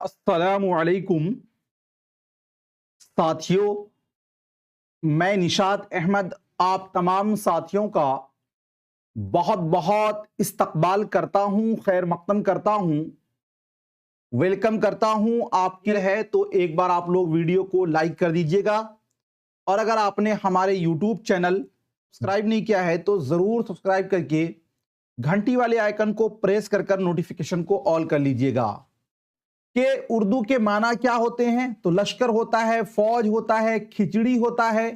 अस्सलामुअलैकुम साथियों, मैं निशात अहमद आप तमाम साथियों का बहुत बहुत इस्तकबाल करता हूं, खैर मक़दम करता हूं, वेलकम करता हूं। आपकी है तो एक बार आप लोग वीडियो को लाइक कर दीजिएगा और अगर आपने हमारे यूट्यूब चैनल सब्सक्राइब नहीं किया है तो ज़रूर सब्सक्राइब करके घंटी वाले आइकन को प्रेस कर नोटिफिकेशन को ऑल कर लीजिएगा। कि उर्दू के माना क्या होते हैं तो लश्कर होता है, फौज होता है, खिचड़ी होता है।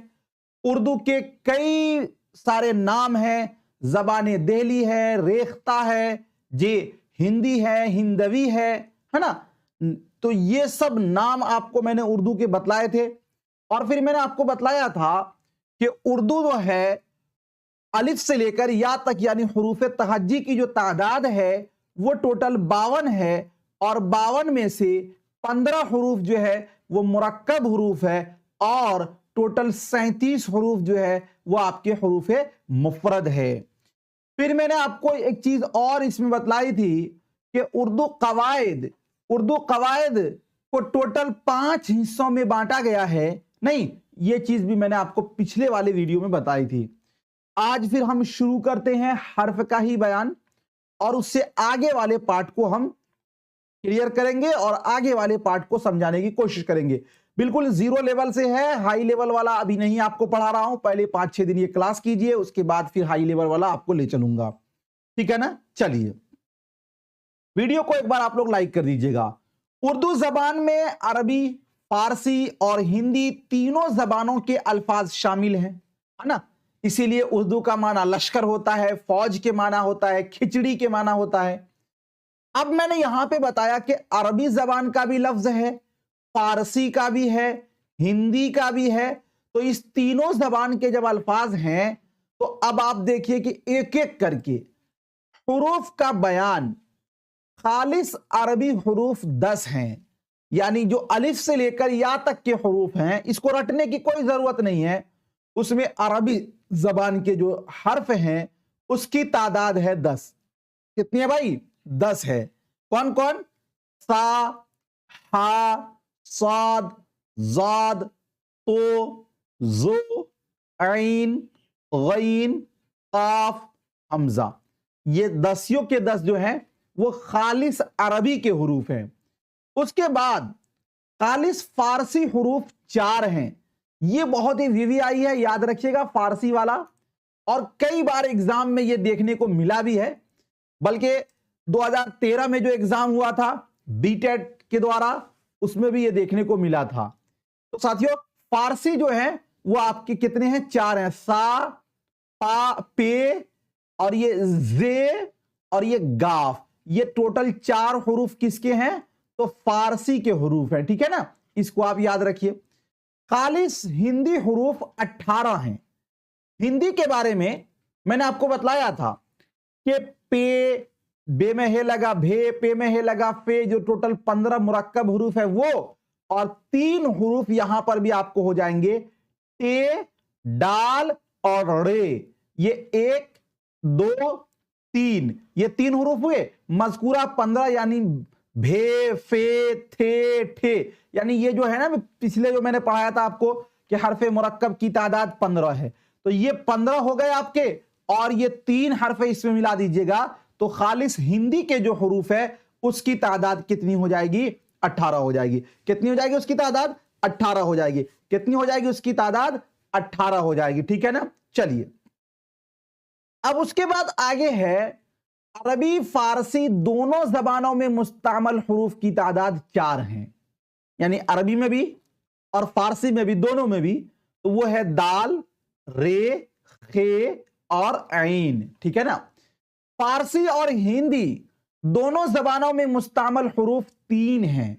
उर्दू के कई सारे नाम हैं, ज़बान देहली है, रेख्ता है, जे हिंदी है, हिंदवी है ना। तो ये सब नाम आपको मैंने उर्दू के बतलाए थे और फिर मैंने आपको बतलाया था कि उर्दू जो है अलिफ से लेकर या तक यानी हुरूफ तहज्जी की जो तादाद है वो टोटल 52 है और 52 में से 15 हुरूफ जो है वो मुरक्कब हुरूफ है और टोटल 37 हुरूफ जो है वो आपके हुरूफ मुफरद है। फिर मैंने आपको एक चीज और इसमें बतलाई थी कि उर्दू कवायद को टोटल 5 हिस्सों में बांटा गया है। नहीं, ये चीज भी मैंने आपको पिछले वाले वीडियो में बताई थी। आज फिर हम शुरू करते हैं हर्फ का ही बयान और उससे आगे वाले पार्ट को हम क्लियर करेंगे और आगे वाले पार्ट को समझाने की कोशिश करेंगे। बिल्कुल जीरो लेवल से है, हाई लेवल वाला अभी नहीं आपको पढ़ा रहा हूं। पहले 5-6 दिन ये क्लास कीजिए, उसके बाद फिर हाई लेवल वाला आपको ले चलूंगा, ठीक है ना। चलिए वीडियो को एक बार आप लोग लाइक कर दीजिएगा। उर्दू जबान में अरबी, फारसी और हिंदी तीनों जबानों के अल्फाज शामिल हैं, है ना। इसीलिए उर्दू का माना लश्कर होता है, फौज के माना होता है, खिचड़ी के माना होता है। अब मैंने यहां पे बताया कि अरबी जबान का भी लफ्ज है, फारसी का भी है, हिंदी का भी है। तो इस तीनों जबान के जब अल्फाज हैं तो अब आप देखिए कि एक एक करके हुरूफ का बयान। खालिस अरबी हुरूफ 10 हैं, यानी जो अलिफ से लेकर या तक के हुरूफ हैं, इसको रटने की कोई जरूरत नहीं है। उसमें अरबी जबान के जो हर्फ हैं उसकी तादाद है 10। कितनी है भाई? 10 है। कौन कौन? सा, हा, साद, जाद, तो, जो, ऐन, गईन, काफ, हमजा। ये 10 के 10 जो हैं वो खालिस अरबी के हुरूफ हैं। उसके बाद खालिस फारसी हुरूफ 4 हैं। ये बहुत ही वीवीआई है, याद रखिएगा फारसी वाला, और कई बार एग्जाम में ये देखने को मिला भी है। बल्कि 2013 में जो एग्जाम हुआ था बीटेट के द्वारा, उसमें भी ये देखने को मिला था। तो साथियों फारसी जो है वो आपके कितने हैं? 4 हैं। सा, पा, पे और ये जे और ये गाफ। ये टोटल 4 हुरूफ किसके हैं? तो फारसी के हुरूफ हैं, ठीक है ना। इसको आप याद रखिए। खालिस हिंदी हुरूफ 18 हैं। हिंदी के बारे में मैंने आपको बतलाया था कि पे, बे में हे लगा भे, पे में हे लगा फे, जो टोटल 15 मुरक्कब हुरूफ है वो, और 3 हुरूफ यहां पर भी आपको हो जाएंगे टे, डाल और रे। ये 1, 2, 3, ये 3 हुरूफ हुए। मज़कूरा 15 यानी भे, फे, थे, ठे, यानी ये जो है ना, पिछले जो मैंने पढ़ाया था आपको कि हरफे मुरक्कब की तादाद 15 है, तो ये 15 हो गए आपके, और ये 3 हरफे इसमें मिला दीजिएगा तो खालिस हिंदी के जो हुरूफ है उसकी तादाद कितनी हो जाएगी? 18 हो जाएगी। कितनी हो जाएगी उसकी तादाद? 18 हो जाएगी। कितनी हो जाएगी उसकी तादाद? 18 हो जाएगी, ठीक है ना। चलिए अब उसके बाद आगे है अरबी फारसी दोनों जबानों में मुस्तअमल हुरूफ की तादाद 4 हैं, यानी अरबी में भी और फारसी में भी, दोनों में भी। तो वो है दाल, रे, खे और ऐन, ठीक है ना। फारसी और हिंदी दोनों जबानों में मुस्तअमल हुरूफ 3 हैं,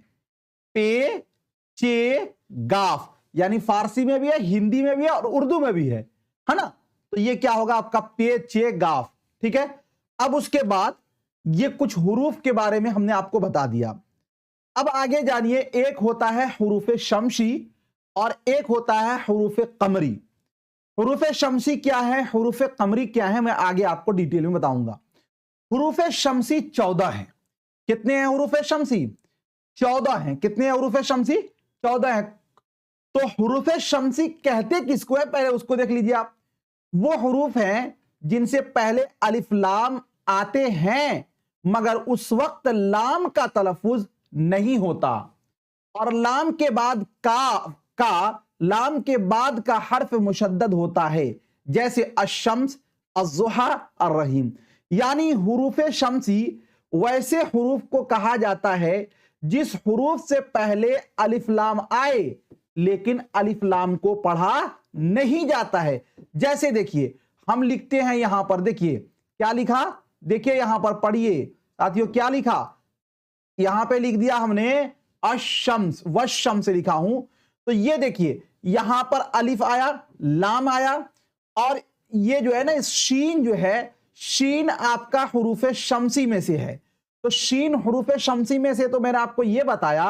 पे, चे, गाफ। यानी फारसी में भी है, हिंदी में भी है और उर्दू में भी है ना। तो ये क्या होगा आपका? पे, चे, गाफ, ठीक है। अब उसके बाद ये कुछ हुरूफ के बारे में हमने आपको बता दिया। अब आगे जानिए, एक होता है हुरूफ शमसी और एक होता है हुरूफ कमरी। हुरूफ शमसी क्या है, हुरूफ कमरी क्या है, मैं आगे आपको डिटेल में बताऊंगा। हुरूफ शमसी 14 है। कितने हैं हुरूफ शमसी? 14 हैं। कितने हरूफ शम्सी? 14 हैं। तो हरूफ शम्सी कहते किसको है, पहले उसको देख लीजिए आप। वो हरूफ हैं जिनसे पहले अलिफ लाम आते हैं मगर उस वक्त लाम का तलफ्फुज नहीं होता, और लाम के बाद लाम के बाद का हर्फ मुशद्दद होता है, जैसे अशम्स, अज़्ज़ुहा, अर्रहीम। यानी हुरूफ शम्सी वैसे हुरूफ को कहा जाता है जिस हुरूफ से पहले अलिफ लाम आए लेकिन अलिफ लाम को पढ़ा नहीं जाता है। जैसे देखिए हम लिखते हैं यहां पर, देखिए क्या लिखा, देखिए यहां पर पढ़िए साथियों, क्या लिखा, यहां पे लिख दिया हमने अशम्स, वशम्स लिखा हूं। तो ये देखिए यहां पर अलिफ आया, लाम आया, और ये जो है ना शीन जो है, शीन आपका हुरूफ शम्सी में से है। तो शीन हुरूफ शम्सी में से, तो मैंने आपको ये बताया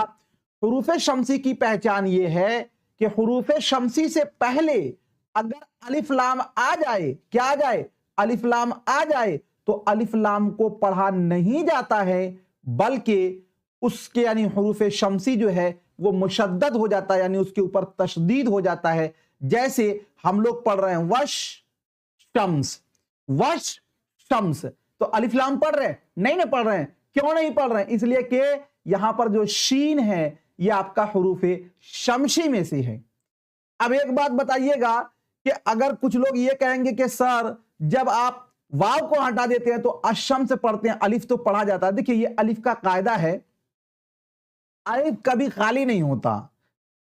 हुरूफ शम्सी की पहचान ये है कि हुरूफ शम्सी से पहले अगर अलिफ लाम आ जाए, क्या आ जाए, अलिफ लाम आ जाए, तो अलिफ लाम को पढ़ा नहीं जाता है, बल्कि उसके यानी हुरूफ शम्सी जो है वो मुशद्दद हो जाता है, यानी उसके ऊपर तशदीद हो जाता है। जैसे हम लोग पढ़ रहे हैं वश शम्स, वश शम्स, तो अलिफ लाम पढ़ रहे हैं? नहीं ना पढ़ रहे हैं। क्यों नहीं पढ़ रहे हैं? इसलिए कि यहां पर जो शीन है ये आपका हुरूफ शम्सी में से है। अब एक बात बताइएगा कि अगर कुछ लोग ये कहेंगे कि सर जब आप वाव को हटा देते हैं तो अशम्स पढ़ते हैं, अलिफ तो पढ़ा जाता है। देखिए ये अलिफ का कायदा है, अलिफ कभी खाली नहीं होता।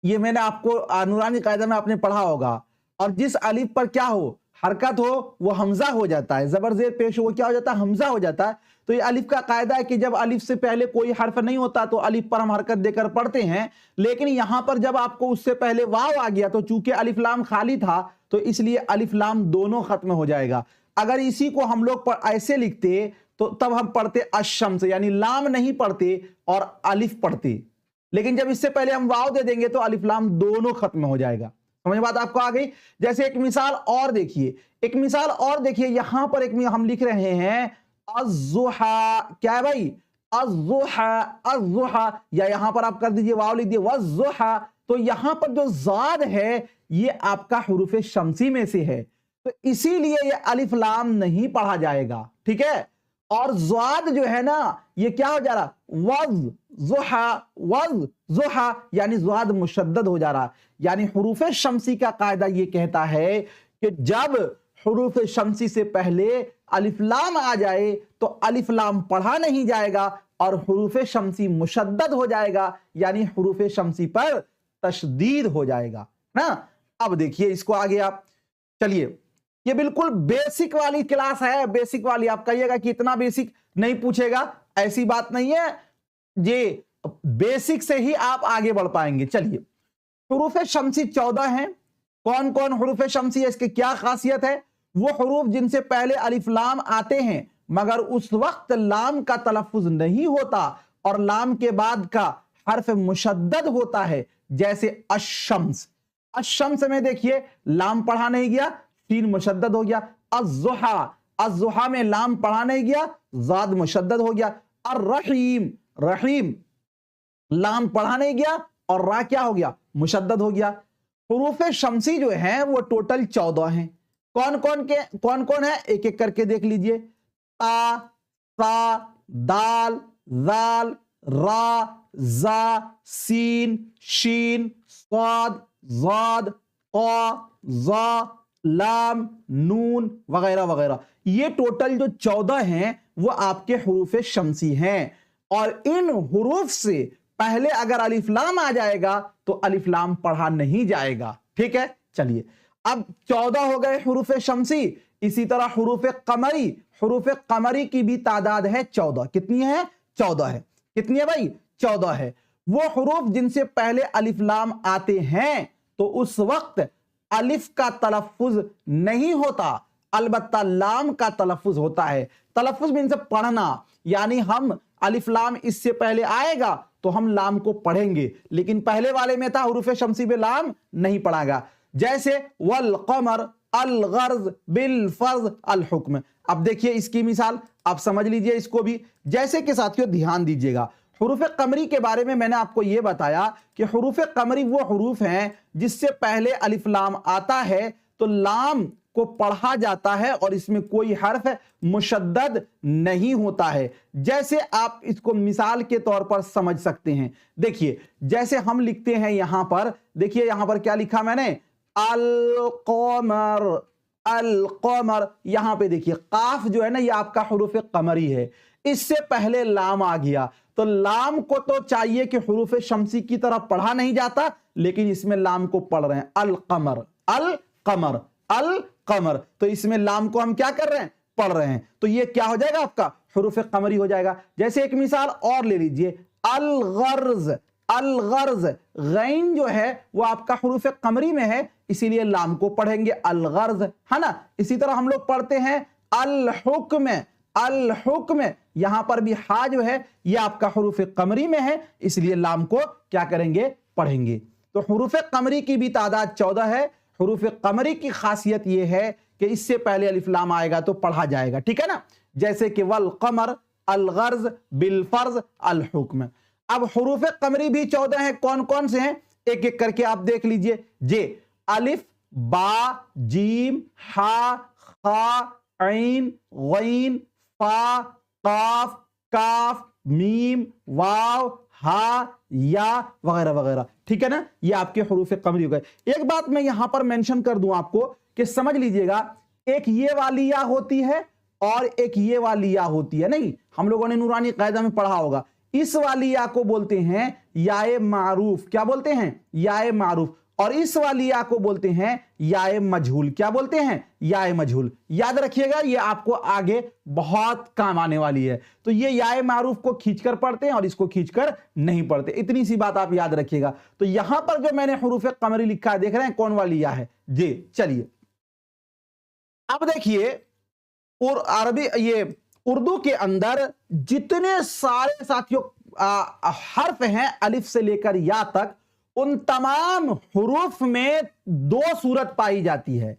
ये मैंने आपको नूरानी कायदा में आपने पढ़ा होगा। और जिस अलिफ पर क्या हो, हरकत हो, वो हमजा हो जाता है, जबर जेर पेश हो, वो क्या हो जाता है, हमजा हो जाता है। तो ये अलिफ का कायदा है कि जब अलिफ से पहले कोई हर्फ नहीं होता तो अलिफ पर हम हरकत देकर पढ़ते हैं। लेकिन यहां पर जब आपको उससे पहले वाव आ गया तो चूंकि अलिफ लाम खाली था तो इसलिए अलिफ लाम दोनों खत्म हो जाएगा। अगर इसी को हम लोग ऐसे लिखते तो तब हम पढ़ते अशम्स, यानी लाम नहीं पढ़ते और अलिफ पढ़ते। लेकिन जब इससे पहले हम वाव दे देंगे तो अलिफ लाम दोनों खत्म हो जाएगा। समझ बात आपको आ गई? जैसे एक मिसाल और देखिए, एक मिसाल और देखिए, यहां पर एक हम लिख रहे हैं अज़्ज़ुहा, क्या है भाई, अज़्ज़ुहा, अज़्ज़ुहा, या यहां पर आप कर दीजिए वाव लिख दिए वज़्ज़ुहा। तो यहां पर जो ज़ाद है ये आपका हुरूफ शम्सी में से है, तो इसीलिए ये अलिफ लाम नहीं पढ़ा जाएगा, ठीक है। और ज़ाद जो है ना ये क्या हो जा रहा, वज़्ज़ुहा, वज़्ज़ुहा, यानी ज़ाद मुशद्दद हो जा रहा। यानी हुरूफ शम्सी का कायदा ये कहता है कि जब हुरूफ शम्सी से पहले अलिफ लाम आ जाए तो अलिफ लाम पढ़ा नहीं जाएगा और हुरूफ शम्सी मुशद्दद हो जाएगा, यानी हुरूफ शम्सी पर तशदीद हो जाएगा ना। अब देखिए इसको आगे आप चलिए, ये बिल्कुल बेसिक वाली क्लास है, बेसिक वाली। आप कहिएगा कि इतना बेसिक नहीं पूछेगा, ऐसी बात नहीं है, ये बेसिक से ही आप आगे बढ़ पाएंगे। चलिए हुरूफ शम्सी 14 हैं। कौन कौन हुरूफ शम्सी है, इसकी क्या खासियत है? वो हुरूफ जिनसे पहले अलिफ लाम आते हैं मगर उस वक्त लाम का तलफ्फुज नहीं होता और लाम के बाद का हर्फ मुशद्दद होता है, जैसे अशम्स। अशम्स में देखिए लाम पढ़ा नहीं गया, शीन मुशद्दद हो गया। अज़्ज़ुहा, अज़्ज़ुहा में लाम पढ़ा नहीं गया, ज़ाद मुशद्दद हो गया। अर्रहीम, रहीम लाम पढ़ा नहीं गया और रा क्या हो गया, मुशद्दद हो गया। हुरूफ शम्सी जो हैं वो टोटल 14 हैं। कौन कौन है एक एक करके देख लीजिए। ता, सा, दाल, जाल, रा, जा, सीन, शीन, स्वाद, ज़ाद, क़ा, ज़ा, लाम, नून वगैरह वगैरह। ये टोटल जो 14 हैं वो आपके हुरूफ शम्सी हैं। और इन हुरूफ से पहले अगर अलिफ लाम आ जाएगा तो अलिफ लाम पढ़ा नहीं जाएगा, ठीक है। चलिए अब 14 हो गए हुरूफ शम्सी। इसी तरह हुरूफ कमरी, हुरूफ कमरी की भी तादाद है 14। कितनी है? 14 है। कितनी है भाई? 14 है। वो हुरूफ जिनसे पहले अलिफ लाम आते हैं तो उस वक्त अलिफ का तलफ्फुज नहीं होता, अलबत्ता लाम का तलफ्फुज होता है। तलफ्फुज मीन्स पढ़ना, यानी हम अलिफ लाम इससे पहले आएगा तो हम लाम को पढ़ेंगे, लेकिन पहले वाले में था हुरूफ शम्सी में लाम नहीं पढ़ागा। जैसे वल कमर, अल गर्ज, बिल फर्ज, अल हुक्म। अब देखिए इसकी मिसाल आप समझ लीजिए इसको भी। जैसे कि साथियों ध्यान दीजिएगा, हुरूफ कमरी के बारे में मैंने आपको यह बताया कि हुरूफ कमरी वो हुरूफ हैं जिससे पहले अलिफ लाम आता है तो लाम को पढ़ा जाता है और इसमें कोई हर्फ मुशद्दद नहीं होता है। जैसे आप इसको मिसाल के तौर पर समझ सकते हैं। देखिए जैसे हम लिखते हैं यहां पर, देखिए यहां पर क्या लिखा मैंने, अल क़मर, अल क़मर। यहां पे देखिए काफ जो है ना ये आपका हुरूफ कमरी है, इससे पहले लाम आ गया तो लाम को तो चाहिए कि हुरूफ शमसी की तरह पढ़ा नहीं जाता, लेकिन इसमें लाम को पढ़ रहे हैं, अल क़मर, अल क़मर, अल क़मर। तो इसमें लाम को हम क्या कर रहे हैं, पढ़ रहे हैं। तो ये क्या हो जाएगा, आपका हुरूफ कमरी हो जाएगा। जैसे एक मिसाल और ले लीजिए, अल गर्ज, अल गर्ज, गैन जो है वो आपका हुरूफ कमरी में है, इसीलिए लाम को पढ़ेंगे अल गर्ज, है ना। इसी तरह हम लोग पढ़ते हैं अल हुक्म, अल हुक्म, यहां पर भी हा जो है ये आपका हुरूफ कमरी में है, इसलिए लाम को क्या करेंगे, पढ़ेंगे। तो हुरूफ कमरी की भी तादाद 14 है। हुरूफ कमरी की खासियत ये है कि इससे पहले अलिफ लाम आएगा तो पढ़ा जाएगा, ठीक है ना। जैसे कि वल कमर, अल गर्ज, बिल फर्ज, अल हुक्म। अब हुरूफ कमरी भी 14 हैं। कौन कौन से हैं, एक एक करके आप देख लीजिए। जे अलिफ, बा, जीम, हा, खा, ऐन, गैन, फा, काफ, काफ, मीम, वाव, हा, या वगैरह वगैरह, ठीक है ना। ये आपके हुरूफ कमरी हो गए। एक बात मैं यहां पर मेंशन कर दूं आपको कि समझ लीजिएगा, एक ये वाली या होती है और एक ये वाली या होती है। नहीं, हम लोगों ने नूरानी कायदा में पढ़ा होगा, इस वाली या को बोलते हैं याए मारूफ। क्या बोलते हैं, याए मारूफ। और इस वाली या को बोलते हैं याए मजहूल। क्या बोलते हैं, याए मजहूल। याद रखिएगा, ये आपको आगे बहुत काम आने वाली है। तो ये याए मारूफ को खींचकर पढ़ते हैं और इसको खींचकर नहीं पढ़ते, इतनी सी बात आप याद रखिएगा। तो यहां पर जो मैंने हुरूफ कमरी लिखा है, देख रहे हैं कौन वाली या है, जे। चलिए अब देखिए, और अरबी ये उर्दू के अंदर जितने सारे साथियों हर्फ हैं अलिफ से लेकर या तक, उन तमाम हुरूफ में दो सूरत पाई जाती है।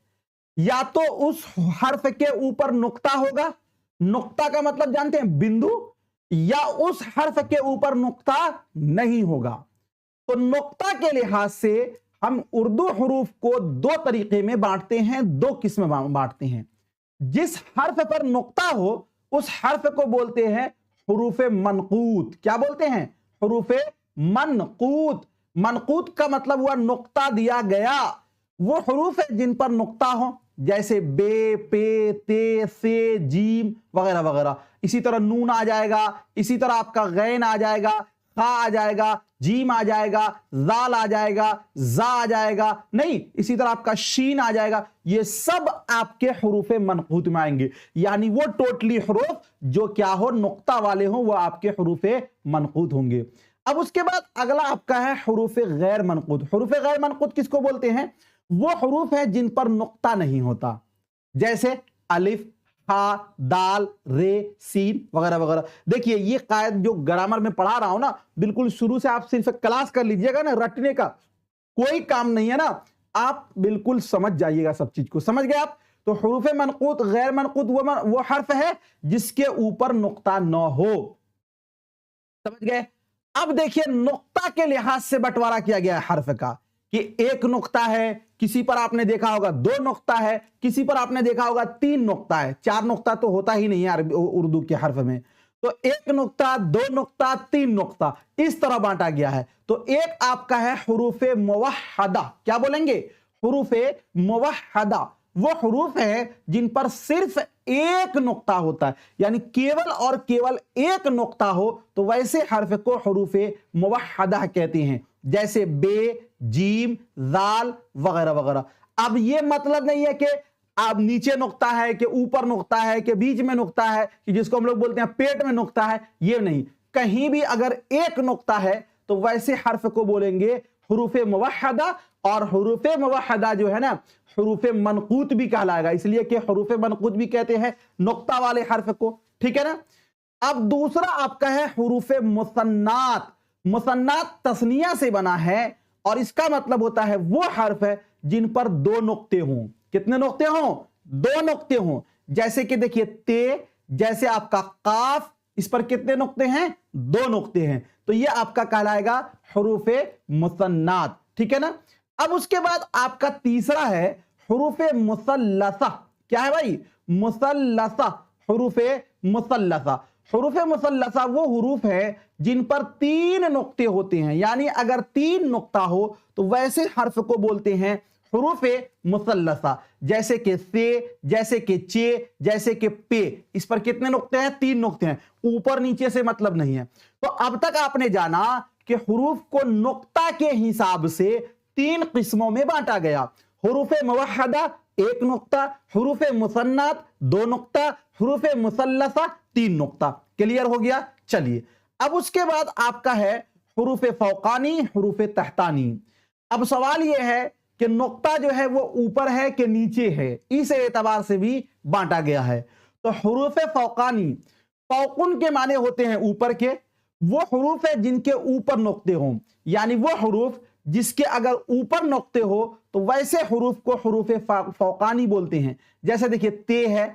या तो उस हर्फ के ऊपर नुक्ता होगा, नुक्ता का मतलब जानते हैं बिंदु, या उस हर्फ के ऊपर नुक्ता नहीं होगा। तो नुक्ता के लिहाज से हम उर्दू हुरूफ को दो तरीके में बांटते हैं, दो किस्म बांटते हैं। जिस हर्फ पर नुक्ता हो उस हर्फ को बोलते हैं हुरूफ मनकूत। क्या बोलते हैं, हुरूफ मनकूत। मनकूत का मतलब हुआ नुक्ता दिया गया। वो हुरूफ है जिन पर नुक्ता हो, जैसे बे, पे, ते, से, जीम वगैरह वगैरह। इसी तरह नून आ जाएगा, इसी तरह आपका गैन आ जाएगा, खा आ जाएगा, जीम आ जाएगा, जाल आ जाएगा, जा आ जाएगा, नहीं इसी तरह आपका शीन आ जाएगा। ये सब आपके हुरूफ मनकूत में आएंगे, यानी वो टोटली हुरूफ जो क्या हो, नुक्ता वाले हो, वो आपके हुरूफ मनकूत होंगे। अब उसके बाद अगला आपका है हुरूफ गैर मनकूत। हुरूफ गैर मनकूत किसको बोलते हैं, वो हुरूफ है जिन पर नुक्ता नहीं होता, जैसे अलिफ, हा, दाल, रे, सीन वगैरह वगैरह। देखिए ये कायद जो ग्रामर में पढ़ा रहा हूं ना, बिल्कुल शुरू से आप सिर्फ क्लास कर लीजिएगा ना, रटने का कोई काम नहीं है ना, आप बिल्कुल समझ जाइएगा सब चीज को। समझ गए आप। तो हुरूफ मनकूत गैर मनकूत वो हर्फ है जिसके ऊपर नुक्ता न हो। समझ गए। अब देखिए नुक्ता के लिहाज से बंटवारा किया गया है हर्फ का, कि एक नुक्ता है, किसी पर आपने देखा होगा दो नुक्ता है, किसी पर आपने देखा होगा तीन नुक्ता है। चार नुक्ता तो होता ही नहीं है अरबी उर्दू के हर्फ में। तो एक नुक्ता, दो नुक्ता, तीन नुक्ता, इस तरह बांटा गया है। तो एक आपका है हुरूफ मुवहदा। क्या बोलेंगे, हुरूफ मुवहदा। वो हुरूफ है जिन पर सिर्फ एक नुक्ता होता है, यानी केवल और केवल एक नुक्ता हो, तो वैसे हर्फ को हुरूफ मुवहदा कहते हैं, जैसे बे, जीम, जाल वगैरह वगैरह। अब ये मतलब नहीं है कि अब नीचे नुक्ता है, कि ऊपर नुक्ता है, कि बीच में नुक्ता है, कि जिसको हम लोग बोलते हैं पेट में नुक्ता है, ये नहीं। कहीं भी अगर एक नुक्ता है तो वैसे हर्फ को बोलेंगे हुरूफ मुवहदा। और हुरूफ मुवहदा जो है ना, हुरूफ मनकूत भी कहलाएगा, इसलिए कि हुरूफ मनकूत भी कहते हैं नुक्ता वाले हर्फ को, ठीक है ना। अब दूसरा आपका है हुरूफ मुसन्नात। मुसन्नात तस्निया से बना है और इसका मतलब होता है वो हर्फ है जिन पर दो नुक्ते हों। कितने नुक्ते हों, दो नुक्ते हों। जैसे कि देखिए ते, जैसे आपका काफ, इस पर कितने नुक्ते हैं, दो नुक्ते हैं, तो ये आपका कहलाएगा हुरूफ मुसन्नात, ठीक है ना। अब उसके बाद आपका तीसरा है हुरूफ मुसल्लसा। क्या है भाई? मुसल्लसा, हुरूफ मुसल्लसा। हुरूफ मुसल्लसा वो हुरूफ है जिन पर तीन नुक्ते होते हैं, यानी अगर तीन नुक्ता हो तो वैसे हर्फ को बोलते हैं हुरूफ मुसल्लसा। जैसे कि से, जैसे कि चे, जैसे कि पे, इस पर कितने नुक्ते हैं? तीन नुक्ते हैं, ऊपर नीचे से मतलब नहीं है। तो अब तक आपने जाना कि हुरूफ को नुक्ता के हिसाब से तीन किस्मों में बांटा गया। हुरूफ मुवहदा एक नुक्ता, हुरूफ मुसन्नात दो नुक्ता, हुरूफ मुसल्लसा तीन नुक्ता। क्लियर हो गया? चलिए अब उसके बाद आपका है हुरूफ फौकानी, हुरूफ तहतानी। अब सवाल यह है कि नुक्ता जो है वो ऊपर है कि नीचे है, इस एतबार से भी बांटा गया है। तो हुरूफ फौकानी, फौकुन के माने होते हैं ऊपर के, वो हुरूफ है जिनके ऊपर नुक्ते हों, यानी वो हुरूफ जिसके अगर ऊपर नुक्ते हो तो वैसे हुरूफ को हुरूफ फौकानी बोलते हैं। जैसे देखिए ते है,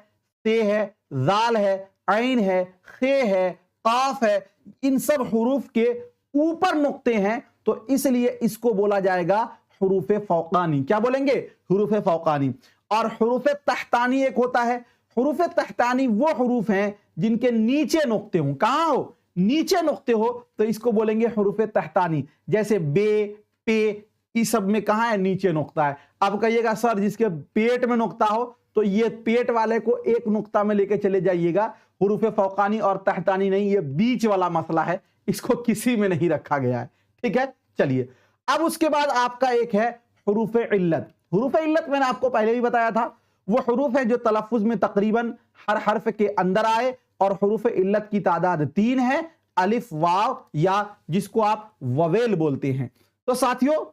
ते है, जाल है, ऐन है, खे है, काफ है, इन सब हुरूफ के ऊपर नुक्ते हैं, तो इसलिए इसको बोला जाएगा हुरूफ फौकानी। क्या बोलेंगे? हुरूफ फौकानी। और हुरूफ तहतानी एक होता है। हुरूफ तहतानी वो हुरूफ हैं जिनके नीचे नुक्ते हों। कहां हो? नीचे नुक्ते हो, तो इसको बोलेंगे हुरूफ तहतानी। जैसे बे, पे, इस सब में कहां है? नीचे नुक्ता है। अब कहिएगा सर जिसके पेट में नुक्ता हो, तो ये पेट वाले को एक नुक्ता में लेके चले जाइएगा, हुरूफ फौकानी और तहतानी नहीं, ये बीच वाला मसला है, इसको किसी में नहीं रखा गया है, ठीक है। चलिए अब उसके बाद आपका एक है हुरूफ इल्लत। हुरूफ इल्लत मैंने आपको पहले भी बताया था, वो हुरूफ है जो तलफ्फुज में तकरीबन हर हर्फ के अंदर आए, और हुरूफ इल्लत की तादाद तीन है, अलिफ, वाव, या जिसको आप ववेल बोलते हैं। तो साथियों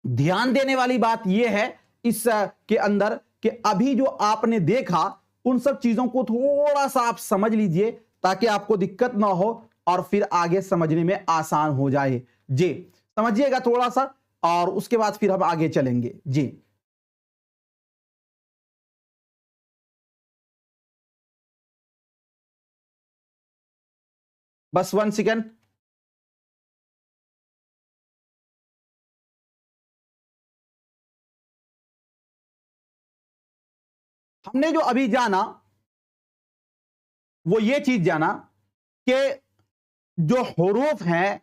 ध्यान देने वाली बात यह है इस के अंदर कि अभी जो आपने देखा उन सब चीजों को थोड़ा सा आप समझ लीजिए ताकि आपको दिक्कत ना हो और फिर आगे समझने में आसान हो जाए। जी समझिएगा थोड़ा सा, और उसके बाद फिर हम आगे चलेंगे। जी बस 1 सेकेंड। हमने जो अभी जाना वो ये चीज जाना कि जो हुरूफ हैं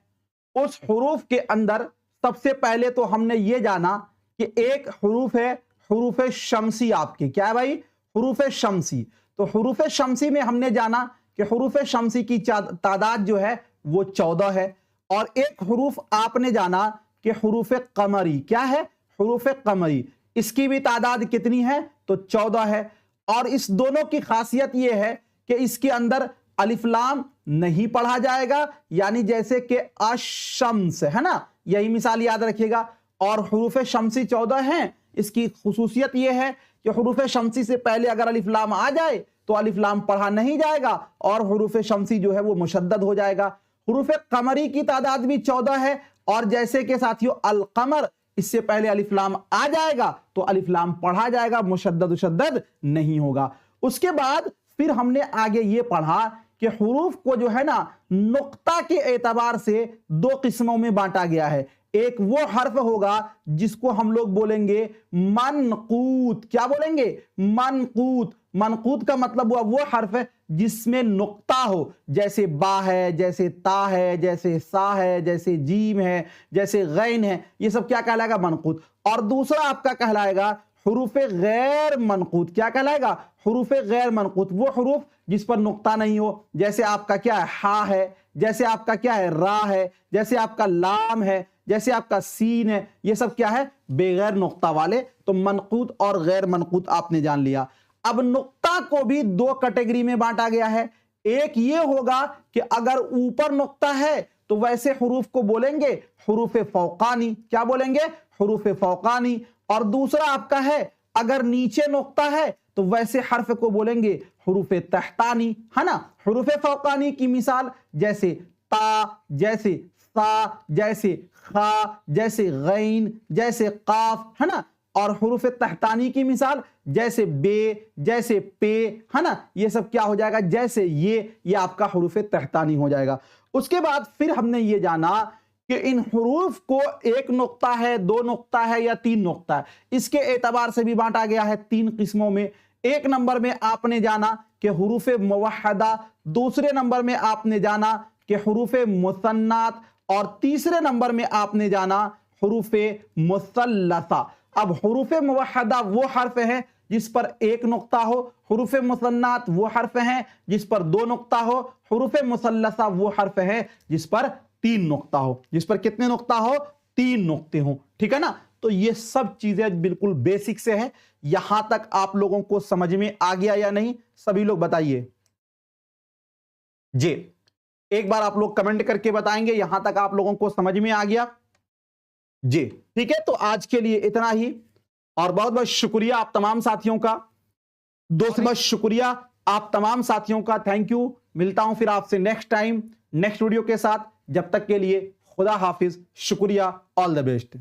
उस हुरूफ के अंदर सबसे पहले तो हमने ये जाना कि एक हुरूफ है हुरूफ शमसी। आपके क्या है भाई? हुरूफ शमसी। तो हुरूफ शमसी में हमने जाना कि हुरूफ शमसी की तादाद जो है वो 14 है, और एक हुरूफ आपने जाना कि हुरूफ कमरी। क्या है? हुरूफ कमरी, इसकी भी तादाद कितनी है? तो 14 है। और इस दोनों की खासियत यह है कि इसके अंदर अलिफ लाम नहीं पढ़ा जाएगा, यानी जैसे कि अशम्स है ना, यही मिसाल याद रखिएगा। और हुरूफ शमसी 14 हैं, इसकी खुसूसियत यह है कि हुरूफ शमसी से पहले अगर अलिफ लाम आ जाए तो अलिफ लाम पढ़ा नहीं जाएगा और हुरूफ शमसी जो है वो मुशद्दद हो जाएगा। हुरूफ कमरी की तादाद भी 14 है, और जैसे कि साथियों अल कमर, इससे पहले अलिफ लाम आ जाएगा तो अलिफ लाम पढ़ा जाएगा, मुशद्दद नहीं होगा। उसके बाद फिर हमने आगे ये पढ़ा कि हुरूफ को जो है ना नुक्ता के एतबार से दो किस्मों में बांटा गया है। एक वो हर्फ होगा जिसको हम लोग बोलेंगे मनकूत। क्या बोलेंगे? मनकूत। मनकूत का मतलब हुआ वो हर्फ है जिसमें नुक्ता हो, जैसे बा है, जैसे ता है, जैसे सा है, जैसे जीम है, जैसे गैन है, ये सब क्या कहलाएगा? मनकूत। और दूसरा आपका कहलाएगा हुरूफ गैर मनकूत। क्या कहलाएगा? हुरूफ गैर मनकूत, वो हुरूफ जिस पर नुक्ता नहीं हो, जैसे आपका क्या है? हा है, जैसे आपका क्या है? रा है, जैसे आपका लाम है, जैसे आपका सीन है, ये सब क्या है? बेगैर नुक्ता वाले। तो मनकूत और गैर मनकूत आपने जान लिया। अब नुक्ता को भी दो कैटेगरी में बांटा गया है। एक ये होगा कि अगर ऊपर नुक्ता है तो वैसे हुरूफ को बोलेंगे हुरूफ फौकानी। क्या बोलेंगे? हुरूफ फौकानी। और दूसरा आपका है अगर नीचे नुक्ता है तो वैसे हर्फ को बोलेंगे हुरूफ तहतानी, है ना। हुरूफ फौकानी की मिसाल जैसे ता, जैसे सा, जैसे खा, जैसे गैन, जैसे काफ, है ना। और हुरूफ तहतानी की मिसाल जैसे बे, जैसे पे, है ना, ये सब क्या हो जाएगा, जैसे ये आपका हुरूफ तहतानी हो जाएगा। उसके बाद फिर हमने ये जाना कि इन हुरूफ को एक नुक्ता है, दो नुक्ता है या तीन नुक्ता है, इसके एतबार से भी बांटा गया है तीन किस्मों में। एक नंबर में आपने जाना कि हुरूफ मुवहदा, दूसरे नंबर में आपने जाना कि हुरूफ मुसन्नात, और तीसरे नंबर में आपने जाना हुरूफ मुसल्लसा। अब हुरूफ मुवहदा वो हर्फ हैं जिस पर एक नुक्ता हो, हुरूफ मुसन्नात वो हर्फ हैं जिस पर दो नुक्ता हो, हुरूफ मुसल्लसा वो हर्फ है जिस पर तीन नुक्ता हो। जिस पर कितने नुक्ता हो, तीन नुक्ते हो, ठीक है ना। तो ये सब चीजें बिल्कुल बेसिक से है। यहां तक आप लोगों को समझ में आ गया या नहीं, सभी लोग बताइए जी। एक बार आप लोग कमेंट करके बताएंगे यहां तक आप लोगों को समझ में आ गया जी। ठीक है, तो आज के लिए इतना ही, और बहुत बहुत शुक्रिया आप तमाम साथियों का, बहुत बहुत शुक्रिया आप तमाम साथियों का, थैंक यू। मिलता हूं फिर आपसे नेक्स्ट टाइम नेक्स्ट वीडियो के साथ। जब तक के लिए खुदा हाफिज, शुक्रिया, ऑल द बेस्ट।